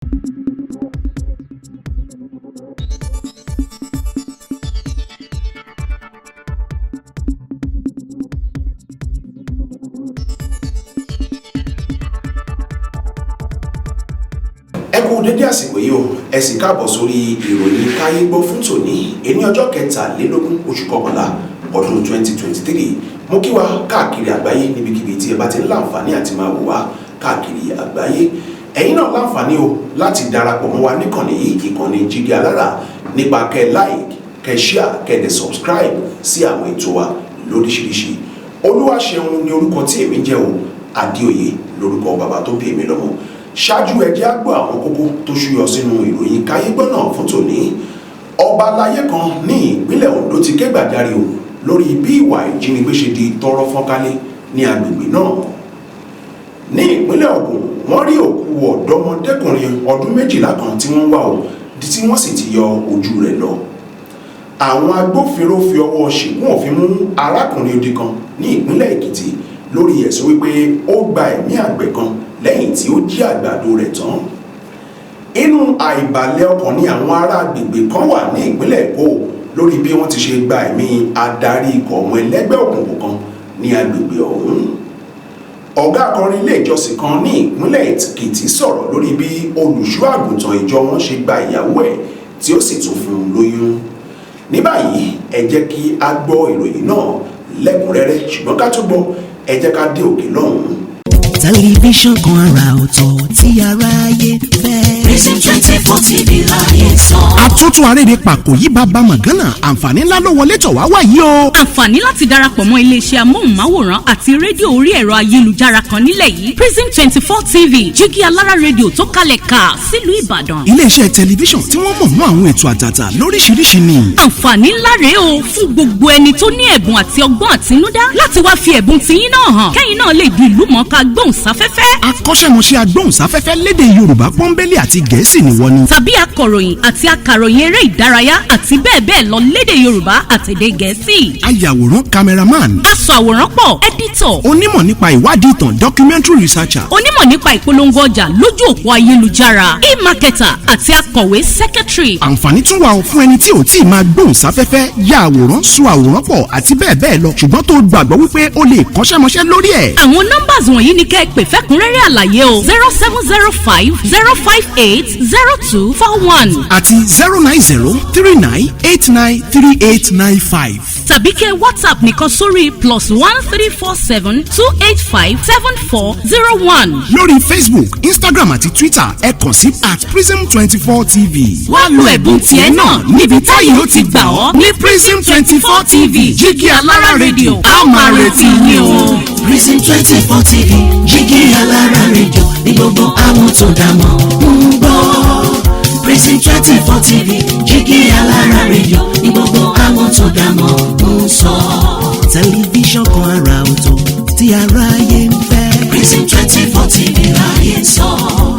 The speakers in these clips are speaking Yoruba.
Ẹ kú dédé àsìkò yìí o, ẹ sì káàbọ̀ sórí ìròyìn Kayegbo fún tòní ẹni ọjọ́ 23 oṣù kọkànlá ọdún 2023. Mo kí wa káàkiri àgbáyé níbikíbi tí ẹ bá ti ń láǹfààní àti máa wò wá káàkiri àgbáyé. Ẹ̀yin náà láǹfààní o láti darapọ̀ mọ́ wa níkànnì yìí, ìkànnì Jígí Alára, nípa kẹ́ like, kẹ́ share, kẹ́ dẹ̀ subscribe sí àwọn ètò wa lóríṣiríṣi. Olúwaṣeun ni orúkọ tí èmi jẹ́ o, Adeoye lórúkọ bàbá tó bí èmi lọ́mọ. Ṣáájú ẹ jẹ́ á gbọ́ àwọn kókó tó ṣúyọ sínú ìròyìn Kayegbo náà fún tòní. Ọba aláyé kan ní ìpínlẹ̀ Ondo ti ké gbàjarè o lórí bí ìwà ìjínigbé ṣe di tọrọ fọ́nkálé ní agbègbè náà. Ní ìpínlẹ̀ Ògùn, wọ́n rí òkú ọ̀dọ́mọdékùnrin ọdún 12 kan tí wọ́n wá o tí wọ́n sì ti yọ ojú rẹ̀ lọ. Àwọn agbófinró fi ọwọ́ ṣìkún òfin mú arákùnrin odi kan ní ìpínlẹ̀ Èkìtì lórí ẹ̀sùn wípé ó gba ẹ̀mí àgbẹ̀ kan lẹ́yìn tí ó jí àgbàdo rẹ̀ tán. Inú àìbalẹ̀ ọkàn ni àwọn ará agbègbè kan wà ní ìpínlẹ̀ Èkó lórí bí wọ́n ti ṣe gba ẹ̀mí adarí ikọ̀ ọmọ ẹlẹ́gbẹ́ òkùnkùn kan ní agbègbè ọ̀hún. Ọ̀gá akọrin ilé ìjọsìn kan ní ìpínlẹ̀ Èkìtì sọ̀rọ̀ lórí bí olùṣọ́ àgùntàn ìjọ wọn ṣe gba ìyàwó ẹ̀ tí ó sì tún fún un lóyún. Ní báyìí ẹ jẹ́ kí a gbọ́ ìròyìn náà lẹ́kùnrẹ́rẹ́, ṣùgbọ́n ká tó gbọ́ ẹ jẹ́ ká dé òkè lọ́hùn-ún. Tẹlifíṣàn kan àrà ọ̀tọ̀ tí aráyé fẹ́. Prison 24 TV láyé sọ. Àtúntò arédè pàkó yìí bàbá mọ̀gánà, àǹfààní ńlá ló wọlé tọ̀ wá wáyé o. Àǹfààní láti darapọ̀ mọ́ iléeṣẹ́ amóhùnmáwòrán àti rédíò orí ẹ̀rọ ayélujára kan nílẹ̀ yìí. Prison 24 TV, Jígí Alára rédíò tó kalẹ̀ ká sílùú Ìbàdàn. Iléeṣẹ́ tẹlifíṣàn tí wọ́n mọ̀ mọ́ àwọn ètò àtàtà lóríṣiríṣi ni. Àǹfààní ńlá rèé o fún gbogbo ẹni tó ní ẹ̀bùn àti ọgbọ́n àtinúdá láti wá fi ẹ̀bùn tiyín náà hàn. Kẹ́yìn náà lè di ìlúmọ̀ọ́ká gbóhùnsáfẹ́fẹ́. Akọ́ṣẹ́mọṣẹ́ agbóhùnsáfẹ́fẹ́ lédè Yorùbá pọ́nbélé àti Gẹ̀ẹ́sì ni wọ́n ní. Tàbí akọ̀ròyìn àti akàròyìn eré ìdárayá àti bẹ́ẹ̀ bẹ́ẹ̀ lọ lédè Yorùbá àtèdè Gẹ̀ẹ́sì. Ayàwòrán cameraman. Aṣàwòrán pọ̀ editor. Onímọ̀ nípa ìwádìí ìtàn documentary researcher. Onímọ̀ nípa ìpolongo ọjà lójú òpó ayélujára. E-marketer àti akọ̀wé secretary. Àǹfààní tún wà fún ẹni tí ò tí ì máa gbóhùnsáfẹ́fẹ́, ya àwòrán, so àwòrán pọ̀ àti bẹ́ẹ̀ bẹ́ẹ̀ lọ, ṣùgbọ́n tó gbàgbọ́ wípé o lè kọ́ṣẹ́mọṣẹ́ lórí ẹ̀. Àwọn numbers wọ̀nyí ni kẹ́ ẹ pè fẹ́kúnrẹ́rẹ́ àlàyé o 0705 058 0241 àti 09039893895. tàbí kẹ́ WhatsApp nìkan sórí +1347 285 7401. Lórí Facebook, Instagram àti Twitter ẹ kàn sí @prism24 TV. Wá lo ẹ̀bùn tiẹ̀ náà níbi táyé ó ti gbà ọ́ ní Prism 24 TV, Jígí Alára rédíò. A máa retí yín o. Prison 24 TV, Jígí Alára rédíò ní gbogbo àwọn tó dámọ̀ ń gbọ́. Prison 24 TV, Jígí Alára rédíò ní gbogbo àwọn tó dámọ̀ ń sọ. Tẹlifíṣàn kan àrà ọ̀tọ̀ tí aráyé ń fẹ́. Prison 24 TV láyé sọ.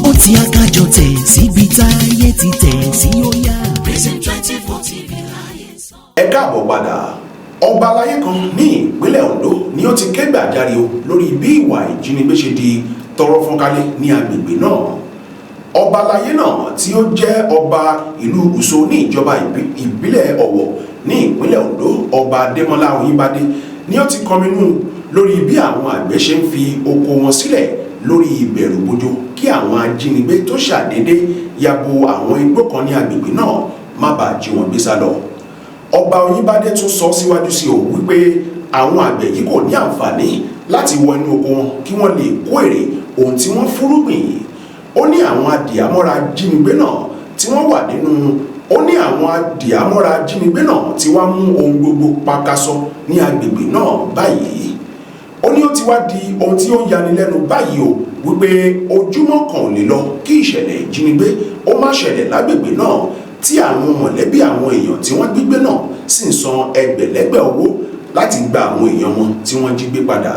Ó ti akájọ tẹ̀ síbi táyé ti tẹ̀ sí ó yá. Prison 24 TV láyé sọ. Ẹ káàbọ̀ padà. Ọba aláyé kan ní ìpínlẹ̀ Ondo ni ó ti ké gbàjarè o lórí bí ìwà ìjínigbé ṣe di tọrọ fọ́nkálé ní agbègbè náà. Ọba aláyé náà tí ó jẹ́ ọba ìlú Gúúsù ní ìjọba ìbílẹ̀ Ọ̀wọ̀ ní ìpínlẹ̀ Ondo, Ọba Adémọ́lá Oyínbádé, ni ó ti kọminú lórí bí àwọn àgbẹ̀ ṣe ń fi oko wọn sílẹ̀ lórí ìbẹ̀rùbojo kí àwọn ajínigbé tó ṣàdédé yabo àwọn igbó kan ní agbègbè náà má bàa jí wọn gbé sá lọ. Ọba Oyínbádé tún sọ síwájú sí o wípé àwọn àgbẹ̀ yìí kò ní àǹfààní láti wọ inú oko wọn kí wọ́n lè kó èrè ohun tí wọ́n fúrúgbìn. Ó ní àwọn adìyàmọ́ra ajínigbé náà tí wọ́n wà nínú tí wá mú ohun gbogbo pakasọ ní agbègbè náà báyìí. Ó ní ó ti wá di ohun tí ó yanilẹ́nu báyìí o wípé ojúmọ́ kan ò lè lọ kí ìṣẹ̀lẹ̀ ìjínigbé ó má ṣẹlẹ̀ lágbègbè náà tí àwọn mọ̀lẹ́bí àwọn èèyàn tí wọ́n gbígbé náà sì ń san ẹgbẹ̀lẹ́gbẹ̀ owó láti gba àwọn èèyàn wọn tí wọ́n jí gbé padà.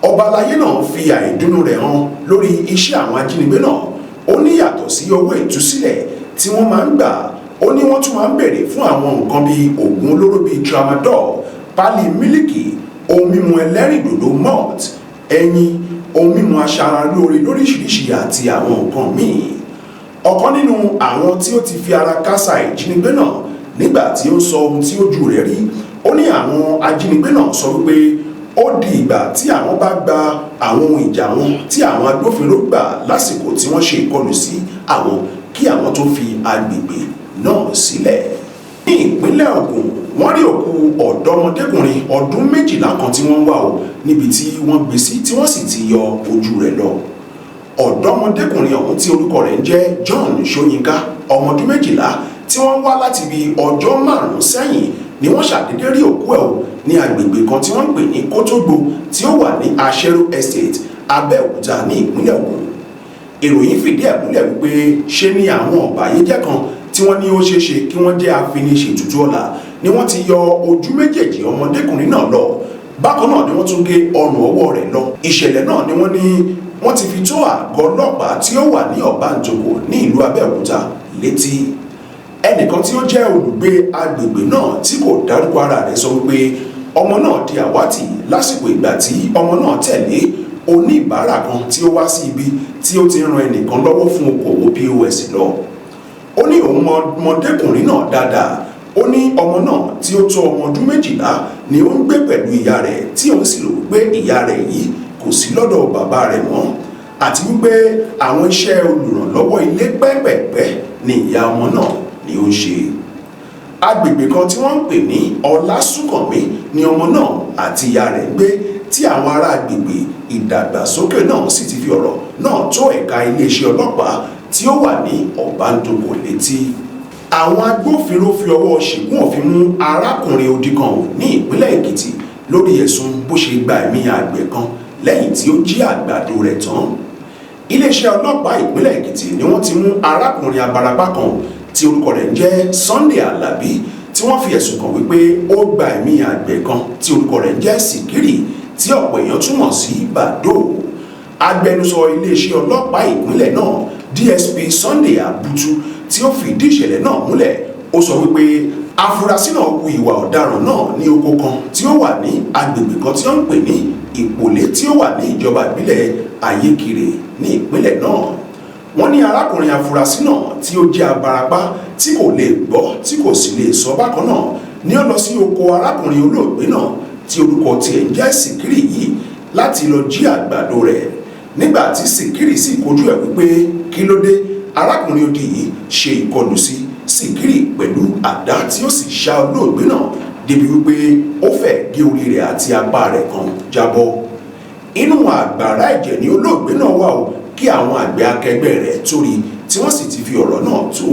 Ọba aláyé náà fi àìdùnnú rẹ̀ hàn lórí iṣẹ́ àwọn ajínigbé náà. Ó ní yàtọ̀ sí owó ìtúsílẹ̀ tí wọ́n máa ń gbà, ó ní wọ́n tún máa ń béèrè fún àwọn nǹkan bíi oògùn olóró bíi tramadol, pálí mílìkì, ohun mímu ẹlẹ́rìndòdò malt, ẹyin, ohun mímu aṣaralóore lóríṣiríṣi àti àwọn nǹkan míì. ọ̀kan nínú àwọn tí ó ti fi ara kásá ìjínigbé náà nígbà tí ó ń sọ ohun tí ojú rẹ̀ rí ó ní àwọn ajínigbé náà sọ wípé ó di ìgbà tí àwọn bá gba àwọn ohun ìjà wọn tí àwọn agbófinró gbà lásìkò tí wọ́n ṣe ìkọlù sí àwọn kí àwọn tó fi agbègbè náà sílẹ̀. ní ìpínlẹ̀ Ògùn wọ́n rí òkú ọ̀dọ́mọdékùnrin ọdún 12 kan tí wọ́n ń wá o níbi tí wọ́n gbé sí tí wọ́n sì ti yọ ojú rẹ̀ lọ. ọ̀dọ́mọdékùnrin ọ̀hún tí orúkọ rẹ̀ ń jẹ́ John Ṣóyínká ọmọ ọdún 12 tí wọ́n wá láti bí ọjọ́ 5 sẹ́yìn ni wọ́n ṣàdédé rí òkú ẹ̀ o ní agbègbè kan tí wọ́n ń pè ní Kótógbó tí ó wà ní Aṣẹ́rò Estate Abẹ́òkúta ní ìpínlẹ̀ Ògùn. ìròyìn fìdí ẹ̀ múlẹ̀ wípé ṣe ni àwọn ọ̀bàyéjẹ́ kan tí wọ́n ní ó ṣeéṣe kí wọ́n jẹ́ afiniṣètùtù ọ̀la ni wọ́n ti yọ ojú méjèèjì ọmọdékùnrin náà lọ. bákan náà ni wọ́n tún gé ọrùn ọwọ́ rẹ̀ lọ. ìṣẹ̀lẹ̀ náà ni wọ́n ti fi tó àgọ́ ọlọ́pàá tí ó wà ní Ọ̀bántòkò ní ìlú Abẹ́òkúta létí. ẹnìkan tí ó jẹ́ olùgbé agbègbè náà tí kò dárúkọ ara rẹ̀ sọ wípé ọmọ náà di àwátì lásìkò ìgbà tí ọmọ náà tẹ̀lé oníbàárà kan tí ó wá sí ibi tí ó ti ran ẹnìkan lọ́wọ́ fún okòwò POS lọ. ó ní òun mọ ọmọdékùnrin náà dáadáa. ó ní ọmọ náà tí ó tó ọmọ ọdún 12 ni ó ń gbé pẹ̀lú ìyá rẹ̀ tí òun sì rò pé ìyá rẹ̀ yìí kò sí lọ́dọ̀ bàbá rẹ̀ mọ́ àti wípé àwọn iṣẹ́ olùrànlọ́wọ́ ilé pẹ́pẹ̀pẹ́ ni ìyá ọmọ náà ni ó ń ṣe. agbègbè kan tí wọ́n ń pè ní Ọlásùnkànmí ni ọmọ náà àti ìyá rẹ̀ ń gbé tí àwọn ará agbègbè ìdàgbàsókè náà sì ti fi ọ̀rọ̀ náà tó ẹ̀ka iléeṣẹ́ ọlọ́pàá tí ó wà ní Ọ̀bántòkò létí. àwọn agbófinró fi ọwọ́ ṣìgún òfin mú arákùnrin odi kan ní ìpínlẹ̀ Èkìtì lórí ẹ̀sùn bó ṣe gba ẹ̀mí àgbẹ̀ kan lẹ́yìn tí ó jí àgbàdo rẹ̀ tán. iléeṣẹ́ ọlọ́pàá ìpínlẹ̀ Èkìtì ni wọ́n ti mú arákùnrin abarapá kan tí orúkọ rẹ̀ ń jẹ́ Sunday Alábí tí wọ́n fi ẹ̀sùn kàn wípé ó gba ẹ̀mí àgbẹ̀ kan tí orúkọ rẹ̀ ń jẹ́ Sìkírì tí ọ̀pọ̀ èèyàn túmọ̀ sí Bàdó. agbẹnusọ iléeṣẹ́ ọlọ́pàá ìpínlẹ̀ náà DSP Sunday Abutu tí ó fìdí ìṣẹ̀lẹ̀ náà múlẹ̀ ó sọ wípé afurasí náà hu ìwà ọ̀daràn náà ní oko kan tí ó wà ní agbègbè kan tí wọ́n ń pè ní Ìpòlé tí ó wà ní ìjọba ìbílẹ̀ Ayékirè ní ìpínlẹ̀ náà. wọ́n ní arákùnrin afurasí náà tí ó jẹ́ abarapá tí kò lè gbọ́ tí kò sì lè sọ bákan náà ní ó lọ sí oko arákùnrin olóògbé náà tí orúkọ tiẹ̀ ń jẹ́ Sìkírì yìí láti lọ jí àgbàdo rẹ̀. nígbà tí Sìkírì sì kojú ẹ̀ wípé kí ló dé arákùnrin odi yìí ṣe ìkọlù sí Sìkírì pẹ̀lú àdá tí ó sì ṣá olóògbé náà débi wípé ó fẹ́ gé orí rẹ̀ àti apá rẹ̀ kan jábọ́. inú àgbàrá ẹ̀jẹ̀ ni olóògbé náà wà o kí àwọn àgbẹ̀ akẹgbẹ́ rẹ̀ tó rí tí wọ́n sì ti fi ọ̀rọ̀ náà tó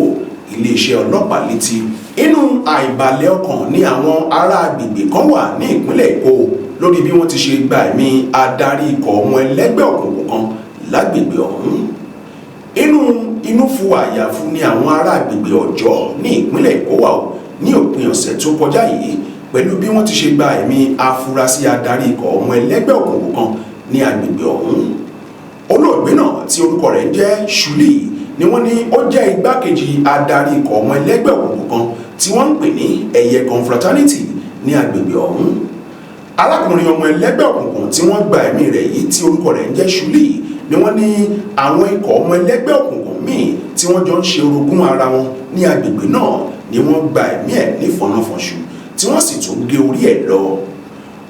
iléeṣẹ́ ọlọ́pàá létí. inú àìbalẹ̀ ọkàn ni àwọn ará agbègbè kan wà ní ìpínlẹ̀ Èkó lórí bí wọ́n ti ṣe gba ẹ̀mí adarí ikọ̀ ọmọ ẹlẹ́gbẹ́ òkùnkùn kan lágbègbè ọ̀hún. inú fu àyàfu ni àwọn ará agbègbè Ọ̀jọ́ ní ìpínlẹ̀ Èkó wà o ní òpin ọ̀sẹ̀ tó kọjá yìí pẹ̀lú bí wọ́n ti ṣe gba ẹ̀mí afurasí adarí ikọ̀ ọmọ ẹlẹ́gbẹ́ òkùnkùn kan ní agbègbè ọ̀hún. olóògbé náà tí orúkọ rẹ̀ jẹ́ Ṣùlì ni wọ́n ní ó jẹ́ igbákejì adarí ikọ̀ ọmọ ẹlẹ́gbẹ́ òkùnkùn kan tí wọ́n ń pè ní Ẹ̀yẹ Confraternity ní agbègbè ọ̀hún. arákùnrin ọmọ ẹlẹ́gbẹ́ òkùnkùn tí wọ́n gba ẹ̀mí rẹ̀ yìí tí orúkọ rẹ̀ jẹ́ Ṣùlì ni wọ́n ní àwọn ikọ̀ ọmọ ẹlẹ́gbẹ́ òkùnkùn míì tí wọ́n jọ ń ṣe orogún ara wọn ní agbègbè náà ni wọ́n gba ẹ̀mí ẹ̀ ní fọnáfọnṣu tí wọ́n sì tún gé orí ẹ̀ lọ.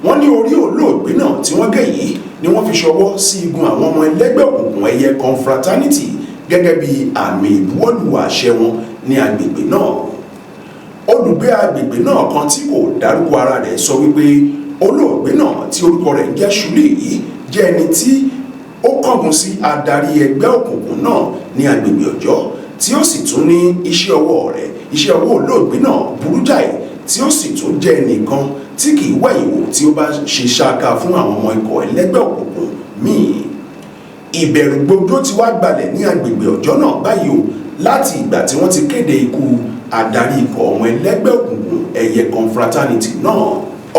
wọ́n ní orí olóògbé náà tí wọ́n gé yìí ni wọ́n fi ṣọwọ́ sí igun àwọn ọmọ ẹlẹ́gbẹ́ òkùnkùn Ẹ̀yẹ Confraternity gẹ́gẹ́ bí àmì ìbuwọ́lù àṣẹ wọn ní agbègbè náà. olùgbé agbègbè náà kan tí kò dárúkọ ara rẹ̀ sọ wípé olóògbé náà tí orúkọ rẹ̀ ń jẹ́ Ṣùlì yìí jẹ́ ẹni tí ó kángun sí adarí ẹgbẹ́ òkùnkùn náà ní agbègbè Ọ̀jọ́ tí ó sì tún ní iṣẹ́ ọwọ́ olóògbé náà burú jáì tí ó sì tún jẹ́ ẹnìkan tí kì í wẹ̀yìn wò tí ó bá ṣe ṣáká fún àwọn ọmọ ikọ̀ ẹlẹ́gbẹ́ òkùnkùn míì. ìbẹ̀rù gbogbo ti wá gbalẹ̀ ní agbègbè Ọ̀jọ́ náà báyìí o láti ìgbà tí wọ́n ti kéde ikú adarí ikọ̀ ọmọ ẹlẹ́gbẹ́ òkùnkùn Ẹ̀yẹ Confraternity náà.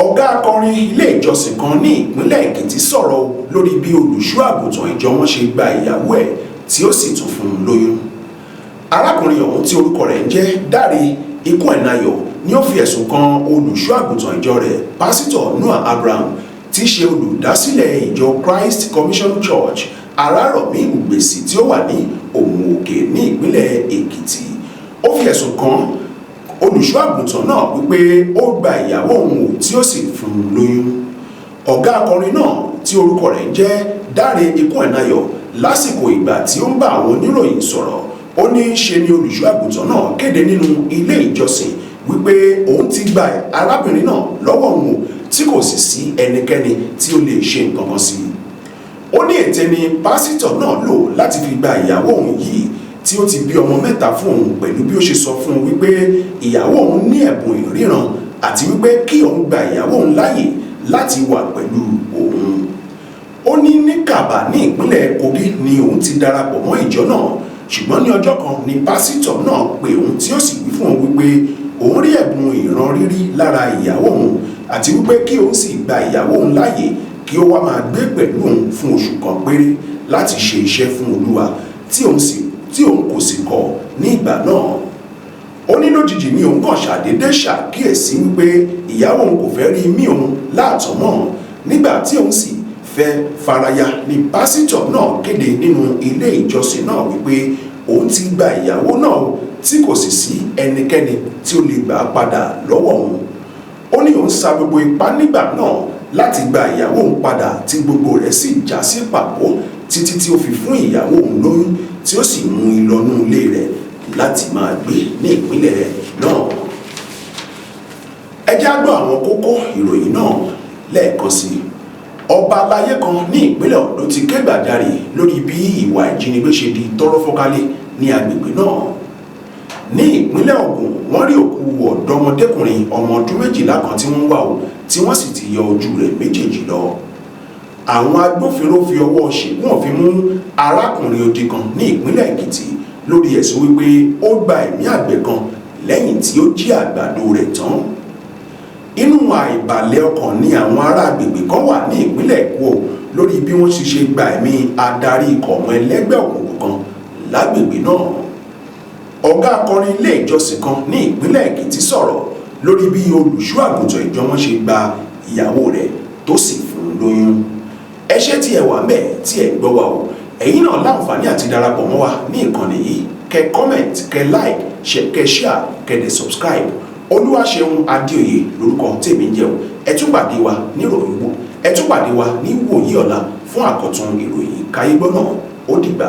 ọ̀gá akọrin ilé ìjọsìn kan ní ìpínlẹ̀ Èkìtì sọ̀rọ̀ lórí bí olùṣọ́ àgùntàn ìjọ wọn ṣe gba ìyàwó ẹ̀ tí ó sì tún fún un lóyún. arákùnrin ọ̀hún tí orúkọ rẹ̀ ń jẹ́ Dáre Ikúẹ̀nayọ̀ ni ó fi ẹ̀sùn kan olùṣọ́ àgùntàn ìjọ rẹ̀ pásítọ̀ Noah Abraham tí í ṣe olùdásílẹ̀ ìjọ Christ Commission Church Arárọ̀mí Ùgbèsì tí ó wà ní Òmù Òkè ní ìpínlẹ̀ Èkìtì. Ó fi ẹ̀sùn kan olùṣọ́ àgùntàn náà wípé ó gba ìyàwó òun wò tí ó sì fún un lóyún. Ọ̀gá akọrin náà tí orúkọ rẹ̀ jẹ́ Dáre Ikúẹ̀nayọ̀ lásìkò ìgbà tí ó ń bá àwọn oníròyìn sọ̀rọ̀ ó ní ṣe ni olùṣọ́ àgùntàn náà kéde nínú ilé ìjọsìn wípé òun ti gba arábìnrin náà lọ́wọ́ òun tí kò sì sí ẹnikẹ́ni tí ó lè ṣe nǹkan kan sí i. Ó ní ète ni pásítọ̀ náà lò láti fi gba ìyàwó òun yìí tí ó ti bí ọmọ mẹ́ta fún òun pẹ̀lú bí ó ṣe sọ fún un wípé ìyàwó òun ní ẹ̀bùn ìríran àti wípé kí òun gba ìyàwó òun láàyè láti wà pẹ̀lú òun. Ó ní ní Kàbà ní ìpínlẹ̀ Kogi ni òun ti darapọ̀ mọ́ ìjọ náà ṣùgbọ́n ní ọjọ́ kan ni pásítọ̀ náà pè òun tí ó sì wí fún òun wípé òun rí ẹ̀bùn ìran rírí lára ìyàwó òun àti wípé kí òun sì gba ìyàwó òun láàyè kí ó wá máa gbé pẹ̀lú òun fún oṣù kan péré láti ṣe iṣẹ́ fún Olúwa tí òun kò sì kọ̀ ní ìgbà náà. Ó ní lójijì ni òun kàn ṣàdédé ṣàkíyèsí wípé ìyàwó òun kò fẹ́ rí mí òun láàtọ̀ mọ́ nígbà tí òun sì fẹ́ faraya ni pásítọ̀ náà kéde nínú ilé ìjọsìn náà wípé òun ti gba ìyàwó náà tí kò sì sí ẹnikẹ́ni tí ó lè gbà padà lọ́wọ́ òun. Ó ní òun sa gbogbo ipá nígbà náà láti gba ìyàwó òun padà tí gbogbo rẹ̀ sì já sí pàbó títí tí ó fi fún ìyàwó òun lóyún tí ó sì mú un lọ́nú ilé rẹ̀ láti máa gbé ní ìpínlẹ̀ náà. Ẹ jẹ́ á gbọ́ àwọn kókó ìròyìn náà lẹ́ẹ̀kan sí i. Ọba aláyé kan ní ìpínlẹ̀ Ondo ti ké gbàjarè lórí bí ìwà ìjínigbé ṣe di tọ́rọ́ fọ́kálé ní agbègbè náà. Ní ìpínlẹ̀ Ògùn wọ́n rí òkú ọ̀dọ́mọdékùnrin ọmọ ọdún 12 kan tí wọ́n wà ó tí wọ́n sì ti yọ ojú rẹ̀ méjèèjì lọ. Àwọn agbófinró fi ọwọ́ ṣìkún òfin mú arákùnrin odi kan ní ìpínlẹ̀ Èkìtì lórí ẹ̀sùn wípé ó gba ẹ̀mí àgbẹ̀ kan lẹ́yìn tí ó jí àgbàdo rẹ̀ tán. Inú àìbalẹ̀ ọkàn ni àwọn ará agbègbè kan wà ní ìpínlẹ̀ Èkó lórí bí wọ́n ṣe gba ẹ̀mí adarí ikọ̀ ọmọ ẹlẹ́gbẹ́ òkùnkùn kan lágbègbè náà. Ọ̀gá akọrin ilé ìjọsìn kan ní ìpínlẹ̀ Èkìtì sọ̀rọ̀ lórí bí olùṣọ́ àgùntàn ìjọ wọn ṣe gba ìyàwó rẹ̀ tó sì fún un lóyún. Ẹ ṣé tí ẹ wà ńbẹ̀ tí ẹ gbọ́ wa o. Ẹ̀yin náà láǹfààní àti darapọ̀ mọ́ wa ní ìkànnì yìí kẹ́ comment kẹ́ like kẹ́ share kẹ́ dẹ̀ subscribe. Olúwaṣeun Adeoye lórúkọ tèmi ń jẹ́ o. Ẹ tún pàdé wa ní ìròyìn wo ẹ tún pàdé wa ní wòyí ọ̀la fún àkọ́tún ìròyìn Kayegbo náà ó dìgbà.